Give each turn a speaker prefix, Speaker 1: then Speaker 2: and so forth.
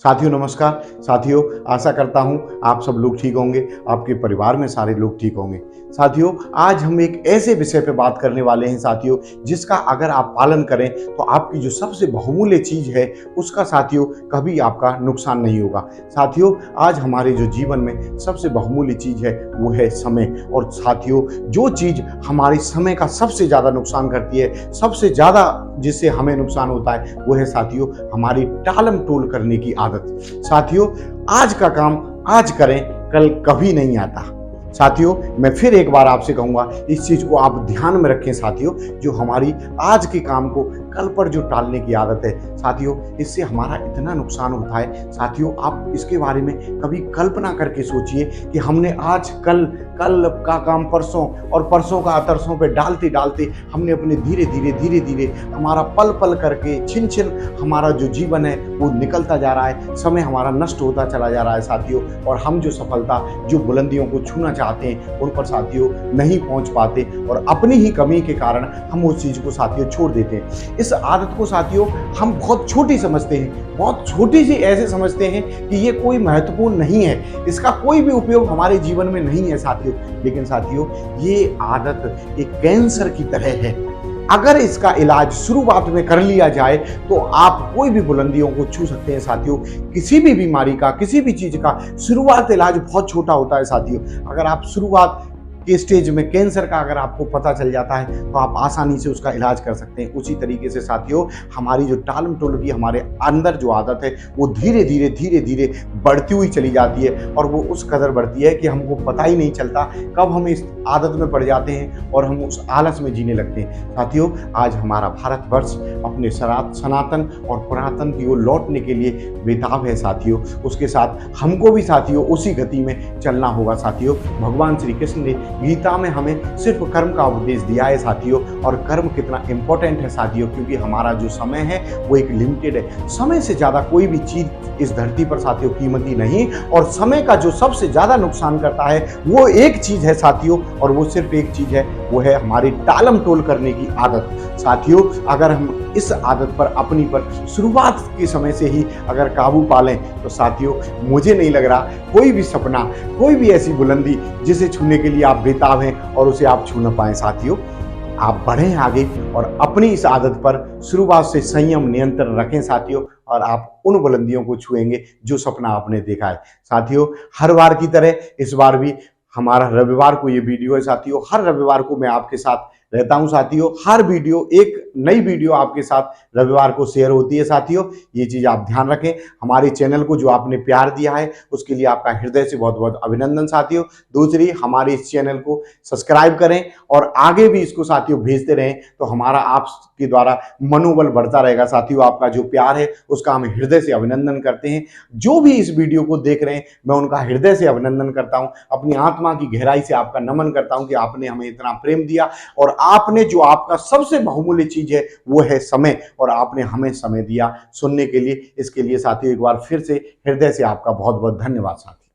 Speaker 1: साथियों नमस्कार। साथियों, आशा करता हूं आप सब लोग ठीक होंगे, आपके परिवार में सारे लोग ठीक होंगे। साथियों, आज हम एक ऐसे विषय पे बात करने वाले हैं साथियों, जिसका अगर आप पालन करें तो आपकी जो सबसे बहुमूल्य चीज है उसका साथियों कभी आपका नुकसान नहीं होगा। साथियों, आज हमारे जो जीवन में सबसे बहुमूल्य चीज है वो है समय। और साथियों, जो चीज हमारे समय का सबसे ज्यादा नुकसान करती है, सबसे ज्यादा जिससे हमें नुकसान होता है, वो है साथियों हमारी टालम टोल करने की आदत। साथियों, आज का काम आज करें, कल कभी नहीं आता। साथियों, मैं फिर एक बार आपसे कहूंगा, इस चीज को आप ध्यान में रखें साथियों। जो हमारी आज के काम को कल पर जो टालने की आदत है साथियों, इससे हमारा इतना नुकसान होता है। साथियों, आप इसके बारे में कभी कल्पना करके सोचिए कि हमने आज कल का काम परसों और परसों का तरसों पे डालते डालते हमने अपने धीरे धीरे हमारा पल पल करके छिन छिन हमारा जो जीवन है वो निकलता जा रहा है। समय हमारा नष्ट होता चला जा रहा है साथियों। और हम जो सफलता, जो बुलंदियों को छूना चाहते हैं, उन पर साथियों नहीं पहुंच पाते और अपनी ही कमी के कारण हम उस चीज को साथियों छोड़ देते हैं। इस आदत को साथियों हम बहुत छोटी समझते हैं, बहुत छोटी सी ऐसे समझते हैं कि ये कोई महत्वपूर्ण नहीं है, इसका कोई भी उपयोग हमारे जीवन में नहीं है साथियों। लेकिन साथियों, ये आदत एक कैंसर की तरह है। अगर इसका इलाज शुरुआत में कर लिया जाए तो आप कोई भी बुलंदियों को छू सकते हैं साथियों। किसी भी बीमारी का, किसी भी चीज का शुरुआत इलाज बहुत छोटा होता है साथियों। अगर आप शुरुआत के स्टेज में कैंसर का अगर आपको पता चल जाता है तो आप आसानी से उसका इलाज कर सकते हैं। उसी तरीके से साथियों, हमारी जो टालम टोल की हमारे अंदर जो आदत है वो धीरे धीरे बढ़ती हुई चली जाती है। और वो उस कदर बढ़ती है कि हमको पता ही नहीं चलता कब हम इस आदत में पड़ जाते हैं और हम उस आलस में जीने लगते हैं। साथियों, आज हमारा भारतवर्ष अपने सनातन और पुरातन की ओर लौटने के लिए बेताब है साथियों। उसके साथ हमको भी साथियों उसी गति में चलना होगा साथियों। भगवान श्री कृष्ण ने गीता में हमें सिर्फ कर्म का उपदेश दिया है साथियों। और कर्म कितना इंपॉर्टेंट है साथियों, क्योंकि हमारा जो समय है वो एक लिमिटेड है। समय से ज्यादा कोई भी चीज इस धरती पर साथियों कीमती नहीं। और समय का जो सबसे ज्यादा नुकसान करता है वो एक चीज है साथियों, और वो सिर्फ एक चीज है, वो है हमारी टालम टोल करने की आदत। साथियों, अगर हम इस आदत पर अपनी पर शुरुआत के समय से ही अगर काबू पा लें तो साथियों, मुझे नहीं लग रहा कोई भी सपना, कोई भी ऐसी बुलंदी जिसे छूने के लिए आप बेताब हैं और उसे आप छू न पाएं। साथियों, आप बढ़ें आगे और अपनी इस आदत पर शुरुआत से संयम नियंत्रण रखें साथियों, और आप उन बुलंदियों को छुएंगे जो सपना आपने देखा है। साथियों, हर बार की तरह इस बार भी हमारा रविवार को ये वीडियो है साथियों। हर रविवार को मैं आपके साथ रहता हूं साथियों। हर वीडियो, एक नई वीडियो आपके साथ रविवार को शेयर होती है साथियों। ये चीज आप ध्यान रखें। हमारे चैनल को जो आपने प्यार दिया है उसके लिए आपका हृदय से बहुत बहुत अभिनंदन साथियों। दूसरी, हमारे इस चैनल को सब्सक्राइब करें और आगे भी इसको साथियों भेजते रहें, तो हमारा आपके द्वारा मनोबल बढ़ता रहेगा साथियों। आपका जो प्यार है उसका हम हृदय से अभिनंदन करते हैं। जो भी इस वीडियो को देख रहे हैं, मैं उनका हृदय से अभिनंदन करता हूं। अपनी आत्मा की गहराई से आपका नमन करता हूं कि आपने हमें इतना प्रेम दिया, और आपने जो आपका सबसे बहुमूल्य चीज है वो है समय, और आपने हमें समय दिया सुनने के लिए। इसके लिए साथियों एक बार फिर से हृदय से आपका बहुत बहुत धन्यवाद साथियों।